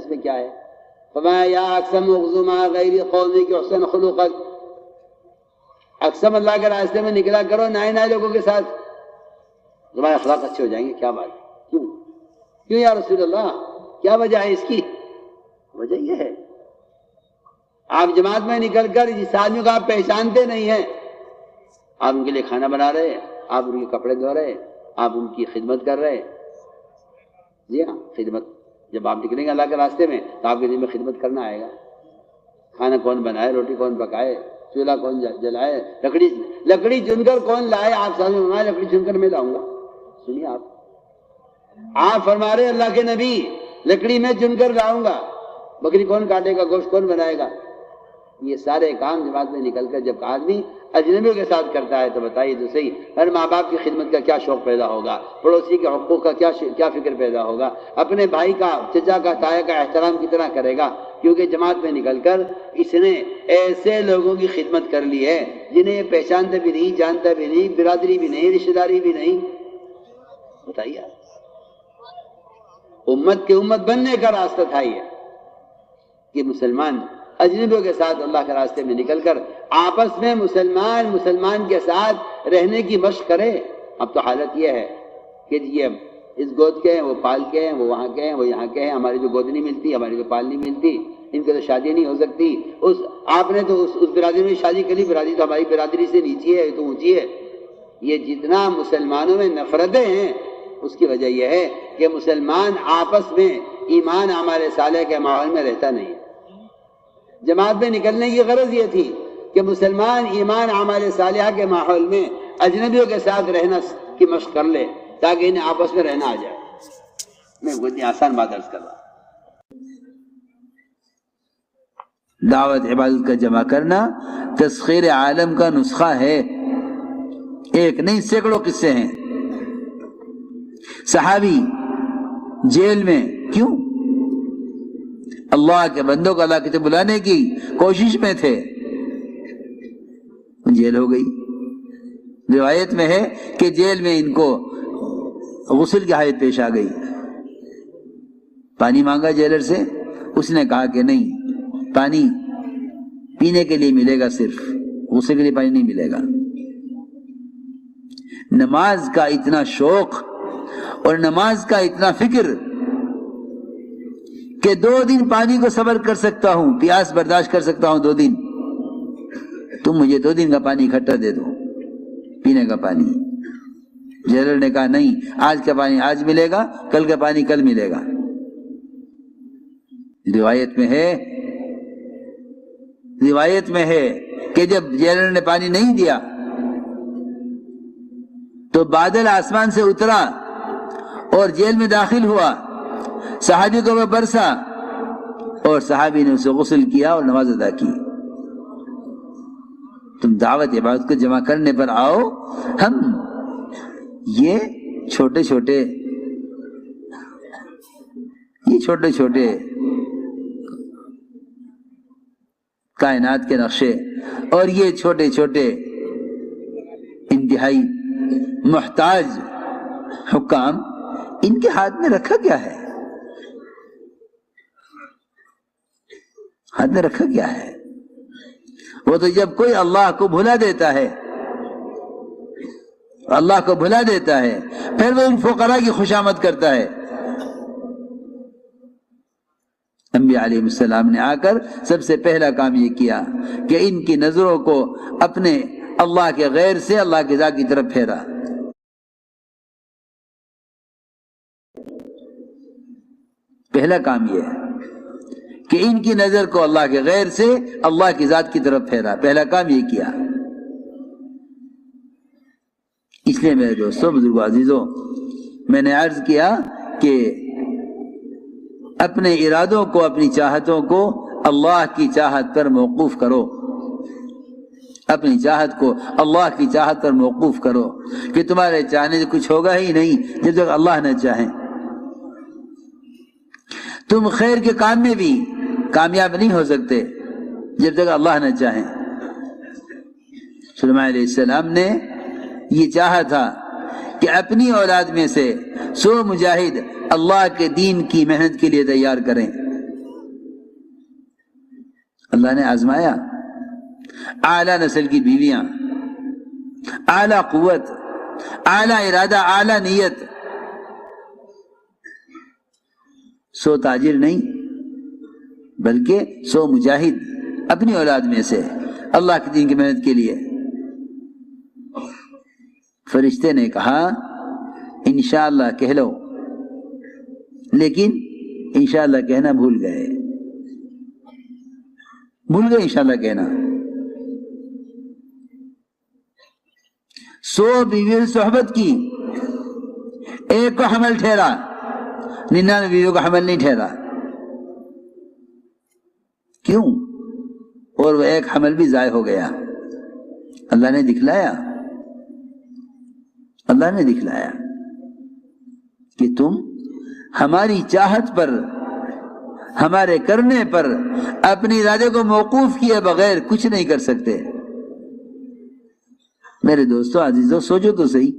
اس میں کیا ہے؟ فرمایا یا اقسم اغزو مع غیر قومی کی حسن خلقت، اقسم اللہ کے راستے میں نکلا کرو نئے نئے لوگوں کے ساتھ، تمہارے اخلاق اچھے ہو جائیں گے۔ کیا بات ہے؟ کیوں یا رسول اللہ، کیا وجہ ہے اس کی؟ وجہ یہ ہے آپ جماعت میں نکل کر جس آدمی کو آپ پہچانتے نہیں ہیں، آپ ان کے لیے کھانا بنا رہے ہیں، آپ ان کے کپڑے دھو رہے ہیں، آپ ان کی خدمت کر رہے ہیں۔ جی ہاں، خدمت، جب آپ نکلیں گے اللہ کے راستے میں تو آپ کے دل میں خدمت کرنا آئے گا۔ کھانا کون بنائے، روٹی کون پکائے، چولہا کون جلائے، لکڑی چن کر کون لائے، آپ سامنے فرمائے لکڑی چن کر میں لاؤں گا۔ سنیے آپ فرما رہے اللہ کے نبی لکڑی میں چن کر لاؤں گا، بکری کون کاٹے گا، گوشت کون بنائے گا۔ یہ سارے کام جماعت میں نکل کر جب آدمی اجنبیوں کے ساتھ کرتا ہے تو بتائیے تو صحیح، ہر ماں باپ کی خدمت کا کیا شوق پیدا ہوگا، پڑوسی کے حقوق کا کیا فکر پیدا ہوگا، اپنے بھائی کا، چچا کا، تایا کا احترام کتنا کرے گا، کیونکہ جماعت میں نکل کر اس نے ایسے لوگوں کی خدمت کر لی ہے جنہیں یہ پہچانتا بھی نہیں، جانتا بھی نہیں، برادری بھی نہیں، رشتہ داری بھی نہیں۔ بتائیے امت کے امت بننے کا راستہ تھا یہ کہ مسلمان اجنبیوں کے ساتھ اللہ کے راستے میں نکل کر آپس میں مسلمان کے ساتھ رہنے کی مشق کرے۔ اب تو حالت یہ ہے کہ یہ اس گود کے ہیں، وہ پال کے ہیں، وہ وہاں کے ہیں، وہ یہاں کے ہیں، ہماری تو گود نہیں ملتی، ہماری تو پال نہیں ملتی، ان کی تو شادی نہیں ہو سکتی، آپ نے تو اس برادری میں شادی کری، برادری تو ہماری برادری سے نیچی ہے، تو اونچی ہے۔ یہ جتنا مسلمانوں میں نفرتیں ہیں اس کی وجہ یہ ہے کہ مسلمان آپس میں ایمان اعمال صالح کے ماحول میں رہتا نہیں۔ جماعت میں نکلنے کی غرض یہ تھی کہ مسلمان ایمان اعمال صالحہ کے ماحول میں اجنبیوں کے ساتھ رہنا کی مشق کر لے تاکہ انہیں آپس میں رہنا آ جائے۔ میں اتنی آسان بات عرض کر رہا ہوں۔ دعوت عبادت کا جمع کرنا تسخیر عالم کا نسخہ ہے، ایک نہیں سینکڑوں قصے ہیں۔ صحابی جیل میں کیوں؟ اللہ کے بندوں کو اللہ کی طرف بلانے کی کوشش میں تھے، جیل ہو گئی۔ روایت میں ہے کہ جیل میں ان کو غسل کی حاجت پیش آ گئی، پانی مانگا جیلر سے، اس نے کہا کہ نہیں، پانی پینے کے لیے ملے گا، صرف غسل کے لیے پانی نہیں ملے گا۔ نماز کا اتنا شوق اور نماز کا اتنا فکر کہ 2 دن پانی کو صبر کر سکتا ہوں، پیاس برداشت کر سکتا ہوں 2 دن، تم مجھے 2 دن کا پانی اکٹھا دے دو، پینے کا پانی۔ جیلر نے کہا نہیں، آج کا پانی آج ملے گا، کل کا پانی کل ملے گا۔ روایت میں ہے کہ جب جیلر نے پانی نہیں دیا تو بادل آسمان سے اترا اور جیل میں داخل ہوا، صحابی کو وہ برسا اور صحابی نے اسے غسل کیا اور نماز ادا کی۔ تم دعوت عبادت کو جمع کرنے پر آؤ، ہم یہ چھوٹے چھوٹے کائنات کے نقشے اور یہ چھوٹے چھوٹے انتہائی محتاج حکام، ان کے ہاتھ میں رکھا کیا ہے؟ ہاتھ میں رکھا کیا ہے؟ وہ تو جب کوئی اللہ کو بھلا دیتا ہے پھر وہ ان فقراء کی خوشامد کرتا ہے۔ انبیاء علیہ السلام نے آ کر سب سے پہلا کام یہ کیا کہ ان کی نظروں کو اپنے اللہ کے غیر سے اللہ کی ذات کی طرف پھیرا۔ پہلا کام یہ ہے کہ ان کی نظر کو اللہ کے غیر سے اللہ کی ذات کی طرف پھیرا، پہلا کام یہ کیا۔ اس لیے میرے دوستوں، بزرگوں، عزیزوں، میں نے عرض کیا کہ اپنے ارادوں کو، اپنی چاہتوں کو اللہ کی چاہت پر موقوف کرو، اپنی چاہت کو اللہ کی چاہت پر موقوف کرو، کہ تمہارے چاہنے سے کچھ ہوگا ہی نہیں جب تک اللہ نہ چاہے۔ تم خیر کے کام میں بھی کامیاب نہیں ہو سکتے جب تک اللہ نہ چاہے۔ سلیمان علیہ السلام نے یہ چاہا تھا کہ اپنی اولاد میں سے 100 مجاہد اللہ کے دین کی محنت کے لیے تیار کریں، اللہ نے آزمایا، اعلیٰ نسل کی بیویاں، اعلیٰ قوت، اعلیٰ ارادہ، اعلیٰ نیت، سو تاجر نہیں بلکہ 100 مجاہد اپنی اولاد میں سے اللہ کے دین کی محنت کے لیے۔ فرشتے نے کہا انشاءاللہ کہہ لو، لیکن انشاءاللہ کہنا بھول گئے انشاءاللہ کہنا۔ 100 بیویوں سے صحبت کی، ایک کو حمل ٹھہرا، 99 بیویوں کا حمل نہیں ٹھہرا۔ کیوں؟ اور وہ ایک حمل بھی ضائع ہو گیا۔ اللہ نے دکھلایا کہ تم ہماری چاہت پر، ہمارے کرنے پر اپنی ارادے کو موقوف کیے بغیر کچھ نہیں کر سکتے۔ میرے دوستو عزیزو، سوچو تو صحیح،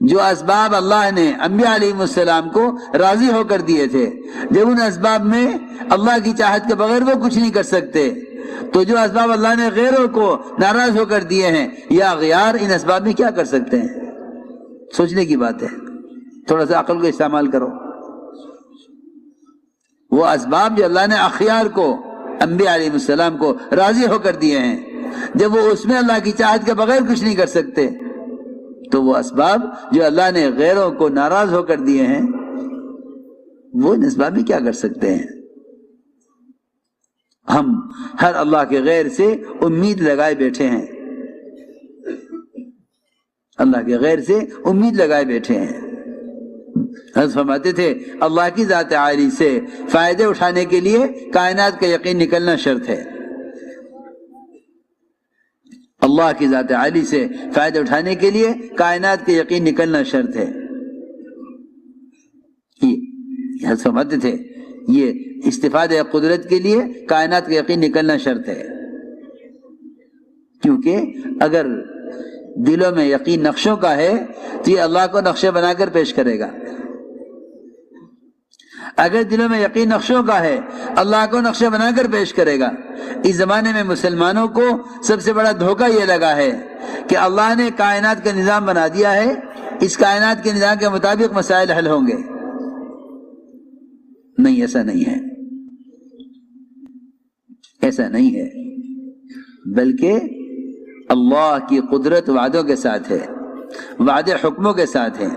جو اسباب اللہ نے انبیاء علیہ السلام کو راضی ہو کر دیے تھے، جب ان اسباب میں اللہ کی چاہت کے بغیر وہ کچھ نہیں کر سکتے، تو جو اسباب اللہ نے غیروں کو ناراض ہو کر دیے ہیں یا اغیار، ان اسباب میں کیا کر سکتے ہیں؟ سوچنے کی بات ہے، تھوڑا سا عقل کو استعمال کرو۔ وہ اسباب جو اللہ نے اخیار کو، انبیاء علیہ السلام کو راضی ہو کر دیے ہیں، جب وہ اس میں اللہ کی چاہت کے بغیر کچھ نہیں کر سکتے، تو وہ اسباب جو اللہ نے غیروں کو ناراض ہو کر دیے ہیں، وہ ان اسباب میں کیا کر سکتے ہیں؟ ہم ہر اللہ کے غیر سے امید لگائے بیٹھے ہیں، اللہ کے غیر سے امید لگائے بیٹھے ہیں۔ حضرت فرماتے تھے اللہ کی ذات عالی سے فائدے اٹھانے کے لیے کائنات کا یقین نکلنا شرط ہے۔ اللہ کی ذات عالی سے فائدہ اٹھانے کے لیے کائنات کے یقین نکلنا شرط ہے۔ یہ سمجھتے تھے یہ استفادہ قدرت کے لیے کائنات کا یقین نکلنا شرط ہے، کیونکہ اگر دلوں میں یقین نقشوں کا ہے تو یہ اللہ کو نقشے بنا کر پیش کرے گا۔ اگر دلوں میں یقین نقشوں کا ہے، اللہ کو نقشے بنا کر پیش کرے گا۔ اس زمانے میں مسلمانوں کو سب سے بڑا دھوکہ یہ لگا ہے کہ اللہ نے کائنات کا نظام بنا دیا ہے، اس کائنات کے نظام کے مطابق مسائل حل ہوں گے۔ نہیں، ایسا نہیں ہے، ایسا نہیں ہے، بلکہ اللہ کی قدرت وعدوں کے ساتھ ہے، وعدے حکموں کے ساتھ ہیں،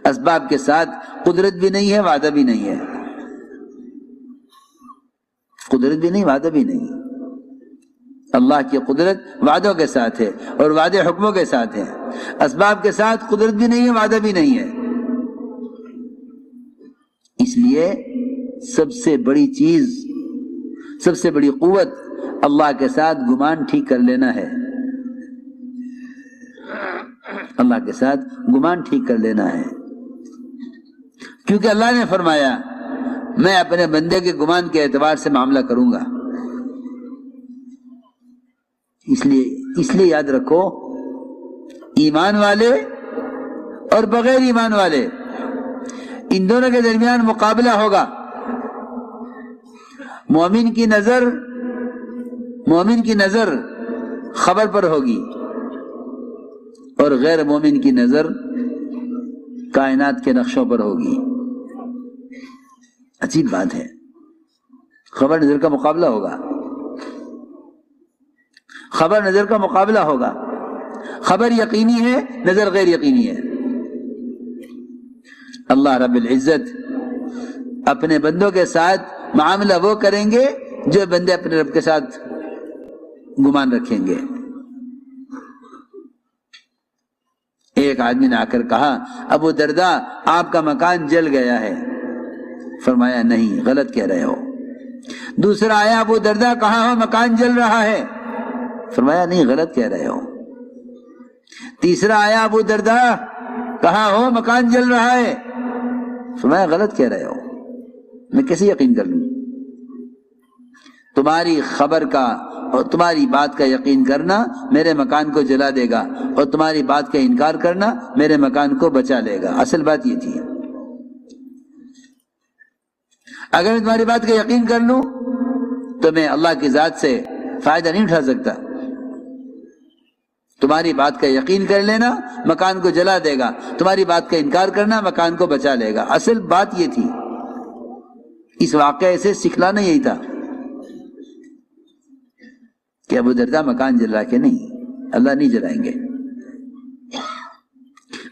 اسباب کے ساتھ قدرت بھی نہیں ہے، وعدہ بھی نہیں ہے، قدرت بھی نہیں، وعدہ بھی نہیں۔ اللہ کی قدرت وعدوں کے ساتھ ہے اور وعدے حکموں کے ساتھ ہے، اسباب کے ساتھ قدرت بھی نہیں ہے، وعدہ بھی نہیں ہے۔ اس لیے سب سے بڑی چیز، سب سے بڑی قوت اللہ کے ساتھ گمان ٹھیک کر لینا ہے، اللہ کے ساتھ گمان ٹھیک کر لینا ہے، کیونکہ اللہ نے فرمایا میں اپنے بندے کے گمان کے اعتبار سے معاملہ کروں گا۔ اس لیے یاد رکھو، ایمان والے اور بغیر ایمان والے ان دونوں کے درمیان مقابلہ ہوگا۔ مومن کی نظر خبر پر ہوگی اور غیر مومن کی نظر کائنات کے نقشوں پر ہوگی۔ عجیب بات ہے، خبر نظر کا مقابلہ ہوگا، خبر نظر کا مقابلہ ہوگا، خبر یقینی ہے، نظر غیر یقینی ہے۔ اللہ رب العزت اپنے بندوں کے ساتھ معاملہ وہ کریں گے جو بندے اپنے رب کے ساتھ گمان رکھیں گے۔ ایک آدمی نے آ کر کہا ابو درداء آپ کا مکان جل گیا ہے، فرمایا نہیں، غلط کہہ رہے ہو۔ دوسرا آیا ابو درداء کہاں ہو، مکان جل رہا ہے، فرمایا نہیں، غلط کہہ رہے ہو۔ تیسرا آیا ابو درداء کہاں ہو، مکان جل رہا ہے، فرمایا غلط کہہ رہے ہو، میں کیسے یقین کر لوں؟ تمہاری خبر کا اور تمہاری بات کا یقین کرنا میرے مکان کو جلا دے گا، اور تمہاری بات کا انکار کرنا میرے مکان کو بچا لے گا۔ اصل بات یہ تھی، اگر میں تمہاری بات کا یقین کر لوں تو میں اللہ کی ذات سے فائدہ نہیں اٹھا سکتا. تمہاری بات کا یقین کر لینا مکان کو جلا دے گا، تمہاری بات کا انکار کرنا مکان کو بچا لے گا. اصل بات یہ تھی، اس واقعے سے سکھلانا یہی تھا کہ ابو درداء مکان جلا کے نہیں، اللہ نہیں جلائیں گے،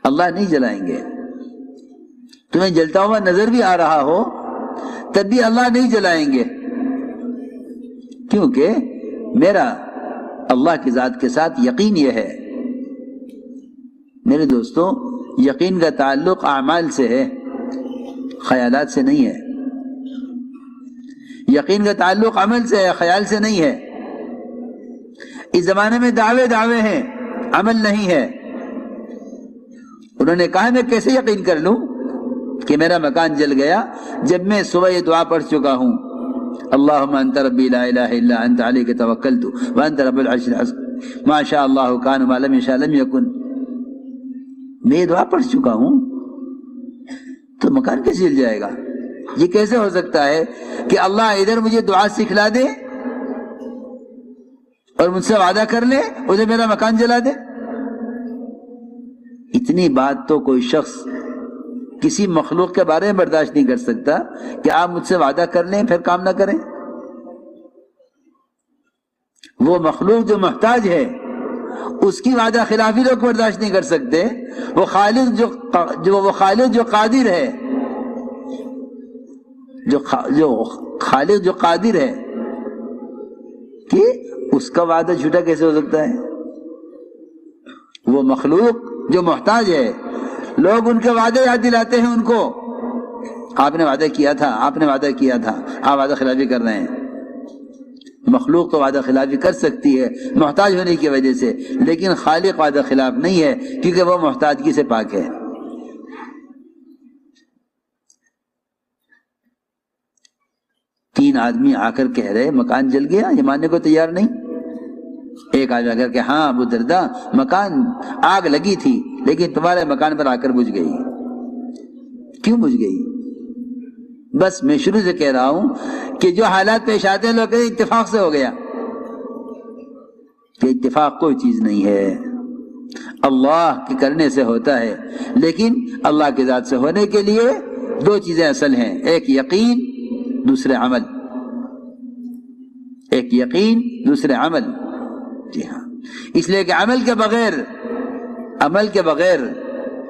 اللہ نہیں جلائیں گے. تمہیں جلتا ہوا نظر بھی آ رہا ہو تب بھی اللہ نہیں جلائیں گے، کیونکہ میرا اللہ کی ذات کے ساتھ یقین یہ ہے. میرے دوستوں، یقین کا تعلق اعمال سے ہے، خیالات سے نہیں ہے. یقین کا تعلق عمل سے ہے، خیال سے نہیں ہے. اس زمانے میں دعوے ہیں، عمل نہیں ہے. انہوں نے کہا میں کیسے یقین کر لوں کہ میرا مکان جل گیا جب میں صبح یہ دعا پڑھ چکا ہوں، اللہم انت ربی لا الہ الا انت علیک توکلت وانت رب العرش العظیم ما شاء اللہ کان وما لم یشاء لم یکن. میں یہ دعا پڑھ چکا ہوں تو مکان کیسے جل جائے گا؟ یہ کیسے ہو سکتا ہے کہ اللہ ادھر مجھے دعا سکھلا دے اور مجھ سے وعدہ کر لے ادھر میرا مکان جلا دے؟ اتنی بات تو کوئی شخص کسی مخلوق کے بارے میں برداشت نہیں کر سکتا کہ آپ مجھ سے وعدہ کر لیں پھر کام نہ کریں. وہ مخلوق جو محتاج ہے اس کی وعدہ خلافی لوگ برداشت نہیں کر سکتے. وہ خالق جو قادر ہے، جو قادر ہے کہ اس کا وعدہ جھوٹا کیسے ہو سکتا ہے؟ وہ مخلوق جو محتاج ہے، لوگ ان کے وعدے یاد دلاتے ہیں ان کو، آپ نے وعدہ کیا تھا، آپ نے وعدہ کیا تھا، آپ وعدہ خلافی کر رہے ہیں. مخلوق تو وعدہ خلافی کر سکتی ہے محتاج ہونے کی وجہ سے، لیکن خالق وعدہ خلاف نہیں ہے کیونکہ وہ محتاجگی سے پاک ہے. تین آدمی آ کر کہہ رہے مکان جل گیا، یہ ماننے کو تیار نہیں. ایک آدمی آ کر کہ ہاں ابو درداء مکان آگ لگی تھی لیکن تمہارے مکان پر آ کر بجھ گئی. کیوں بجھ گئی؟ بس میں شروع سے کہہ رہا ہوں کہ جو حالات پیش آتے ہیں لوگ کہتے ہیں اتفاق سے ہو گیا، کہ اتفاق کوئی چیز نہیں ہے، اللہ کے کرنے سے ہوتا ہے. لیکن اللہ کی ذات سے ہونے کے لیے دو چیزیں اصل ہیں، ایک یقین دوسرے عمل. ایک یقین دوسرے عمل. جی ہاں، اس لیے کہ عمل کے بغیر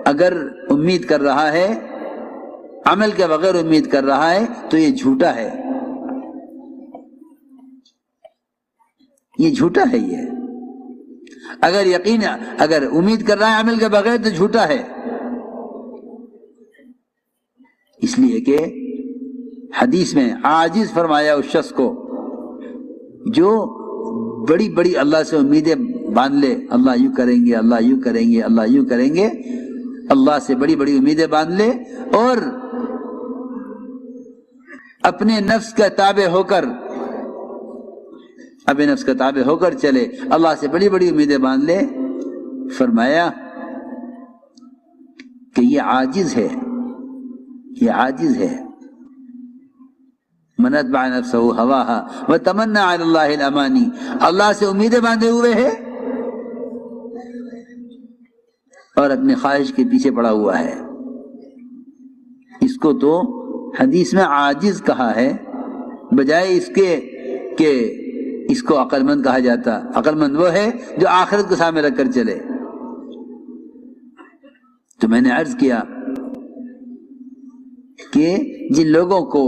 اگر امید کر رہا ہے، عمل کے بغیر امید کر رہا ہے تو یہ جھوٹا ہے، یہ جھوٹا ہے. یہ اگر امید کر رہا ہے عمل کے بغیر تو جھوٹا ہے. اس لیے کہ حدیث میں عاجز فرمایا اس شخص کو جو بڑی بڑی اللہ سے امیدیں باندھ لے، اللہ یوں کریں گے، اللہ یوں کریں گے، اللہ یوں کریں گے، اللہ سے بڑی بڑی امیدیں باندھ لے اور اپنے نفس کا تابع ہو کر چلے، اللہ سے بڑی بڑی امیدیں باندھ لے. فرمایا کہ یہ عاجز ہے، یہ عاجز ہے. من اتبع نفسه هواها وتمنى على الله الاماني، اللہ سے امیدیں باندھے ہوئے ہے اور اپنی خواہش کے پیچھے پڑا ہوا ہے. اس کو تو حدیث میں عاجز کہا ہے بجائے اس کے کہ اس کو عقل مند کہا جاتا. عقل مند وہ ہے جو آخرت کو سامنے رکھ کر چلے. تو میں نے عرض کیا کہ جن لوگوں کو،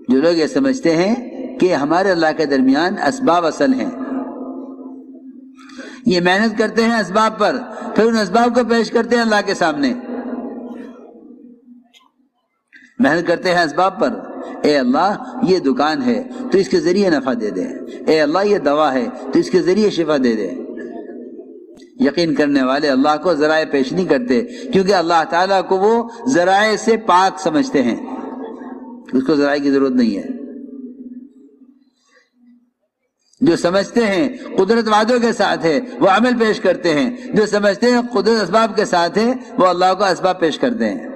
جو لوگ یہ سمجھتے ہیں کہ ہمارے اللہ کے درمیان اسباب اصل ہیں، یہ محنت کرتے ہیں اسباب پر، پھر ان اسباب کو پیش کرتے ہیں اللہ کے سامنے. محنت کرتے ہیں اسباب پر، اے اللہ یہ دکان ہے تو اس کے ذریعے نفع دے دے، اے اللہ یہ دوا ہے تو اس کے ذریعے شفا دے دے. یقین کرنے والے اللہ کو ذرائع پیش نہیں کرتے کیونکہ اللہ تعالیٰ کو وہ ذرائع سے پاک سمجھتے ہیں، اس کو ذرائع کی ضرورت نہیں ہے. جو سمجھتے ہیں قدرت وعدوں کے ساتھ ہے وہ عمل پیش کرتے ہیں، جو سمجھتے ہیں قدرت اسباب کے ساتھ ہے وہ اللہ کو اسباب پیش کرتے ہیں.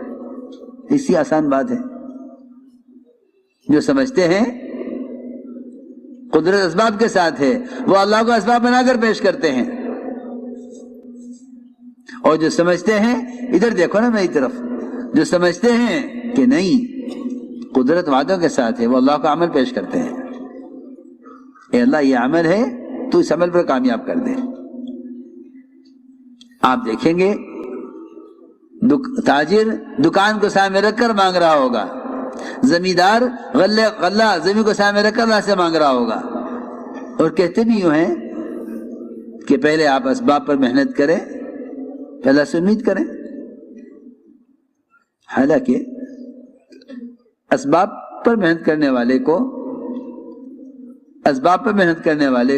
اسی آسان بات ہے. جو سمجھتے ہیں قدرت اسباب کے ساتھ ہے، وہ اللہ کو اسباب بنا کر پیش کرتے ہیں. اور جو سمجھتے ہیں، ادھر دیکھو نا میری طرف، جو سمجھتے ہیں کہ نہیں قدرت وعدوں کے ساتھ ہے، وہ اللہ کا عمل پیش کرتے ہیں. اے اللہ یہ عمل ہے، تو اس عمل پر کامیاب کر دے. آپ دیکھیں گے تاجر دکان کو سامنے رکھ کر مانگ رہا ہوگا، زمیندار غلہ زمین کو سامنے رکھ کر اللہ سے مانگ رہا ہوگا. اور کہتے بھی یوں ہیں کہ پہلے آپ اسباب پر محنت کریں، پہلے سے امید کریں. حالانکہ اسباب پر محنت کرنے والے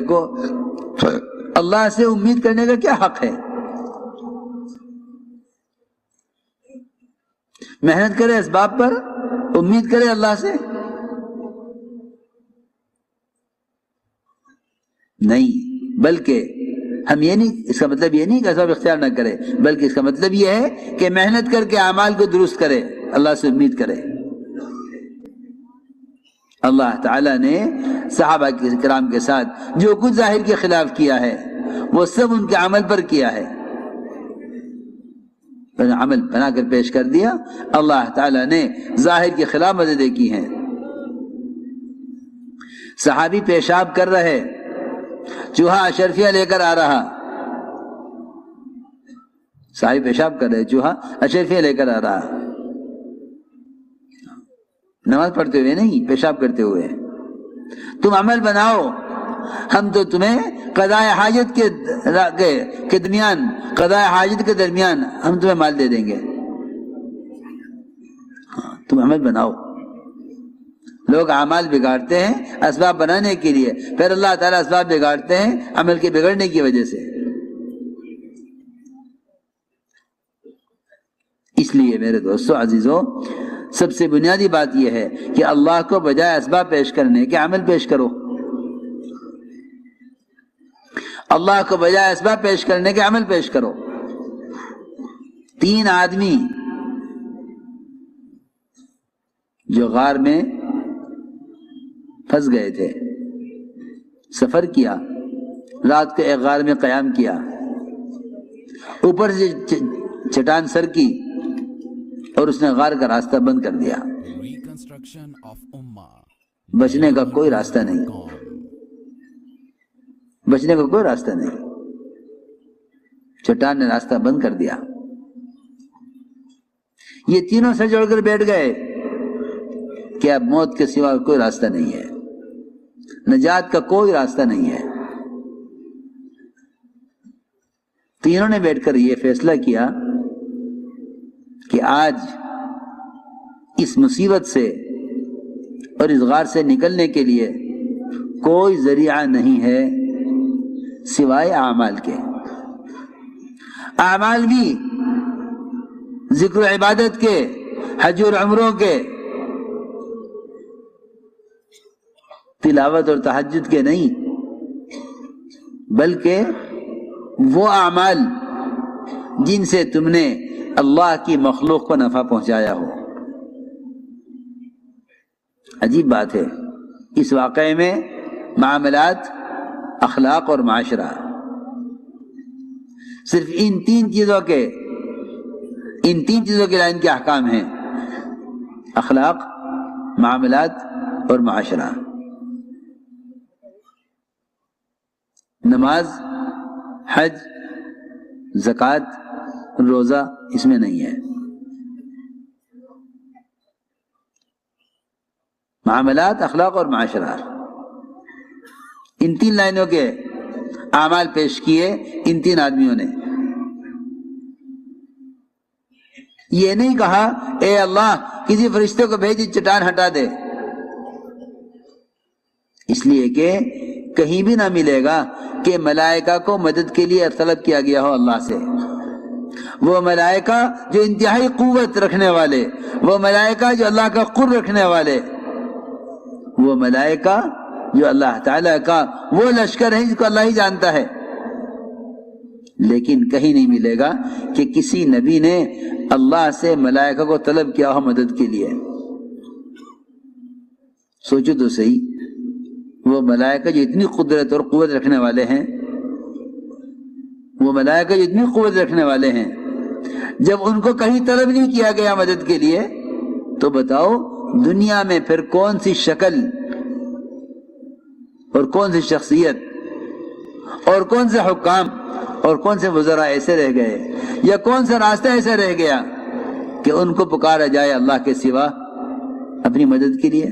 کو اللہ سے امید کرنے کا کیا حق ہے؟ محنت کرے اسباب پر، امید کرے اللہ سے؟ نہیں، بلکہ ہم یہ نہیں، اس کا مطلب یہ نہیں کہ اسباب اختیار نہ کرے، بلکہ اس کا مطلب یہ ہے کہ محنت کر کے اعمال کو درست کرے، اللہ سے امید کرے. اللہ تعالیٰ نے صحابہ کرام کے ساتھ جو کچھ ظاہر کے خلاف کیا ہے وہ سب ان کے عمل پر کیا ہے، عمل بنا کر پیش کر دیا. اللہ تعالیٰ نے ظاہر کے خلاف مددیں کی ہیں. صحابی پیشاب کر رہے، چوہا اشرفیہ لے کر آ رہا، صحابی پیشاب کر رہے، چوہا اشرفیہ لے کر آ رہا، نماز پڑھتے ہوئے نہیں، پیشاب کرتے ہوئے. تم عمل بناؤ، ہم تو تمہیں قضاء حاجت کے درمیان ہم تمہیں مال دے دیں گے، تم عمل بناؤ. لوگ اعمال بگاڑتے ہیں اسباب بنانے کے لیے، پھر اللہ تعالیٰ اسباب بگاڑتے ہیں عمل کے بگڑنے کی وجہ سے. اس لیے میرے دوستو عزیزو، سب سے بنیادی بات یہ ہے کہ اللہ کو بجائے اسباب پیش کرنے کے عمل پیش کرو. اللہ کو بجائے اسباب پیش کرنے کے عمل پیش کرو. 3 آدمی جو غار میں پھنس گئے تھے، سفر کیا، رات کو ایک غار میں قیام کیا، اوپر سے چٹان سر کی اور اس نے غار کا راستہ بند کر دیا. بچنے کا کوئی راستہ نہیں، بچنے کا کوئی راستہ نہیں. چٹان نے راستہ بند کر دیا. یہ تینوں سے جوڑ کر بیٹھ گئے کہ اب موت کے سوا کوئی راستہ نہیں ہے، نجات کا کوئی راستہ نہیں ہے. تینوں نے بیٹھ کر یہ فیصلہ کیا کہ آج اس مصیبت سے اور اس غار سے نکلنے کے لیے کوئی ذریعہ نہیں ہے سوائے اعمال کے. اعمال بھی ذکر و عبادت کے، حج اور عمروں کے، تلاوت اور تہجد کے نہیں، بلکہ وہ اعمال جن سے تم نے اللہ کی مخلوق کو نفع پہنچایا ہو. عجیب بات ہے، اس واقعے میں معاملات، اخلاق اور معاشرہ، صرف ان تین چیزوں کے لائن کے احکام ہیں: اخلاق، معاملات اور معاشرہ. نماز، حج، زکوٰۃ، روزہ اس میں نہیں ہے. معاملات، اخلاق اور معاشرہ، ان 3 لائنوں کے اعمال پیش کیے ان 3 آدمیوں نے. یہ نہیں کہا اے اللہ کسی فرشتے کو بھیج چٹان ہٹا دے، اس لیے کہ کہیں بھی نہ ملے گا کہ ملائکہ کو مدد کے لیے طلب کیا گیا ہو اللہ سے. وہ ملائکہ جو انتہائی قوت رکھنے والے، وہ ملائکہ جو اللہ کا قرب رکھنے والے، وہ ملائکہ جو اللہ تعالیٰ کا وہ لشکر ہے جس کو اللہ ہی جانتا ہے. لیکن کہیں نہیں ملے گا کہ کسی نبی نے اللہ سے ملائکہ کو طلب کیا ہو مدد کے لیے. سوچو تو صحیح، وہ ملائکہ جو اتنی قدرت اور قوت رکھنے والے ہیں، وہ ملائکہ جو اتنی قوت رکھنے والے ہیں، جب ان کو کہیں طلب نہیں کیا گیا مدد کے لیے، تو بتاؤ دنیا میں پھر کون سی شکل اور کون سی شخصیت اور کون سے حکام اور کون سے وزراء ایسے رہ گئے، یا کون سا راستہ ایسا رہ گیا کہ ان کو پکارا جائے اللہ کے سوا اپنی مدد کے لیے؟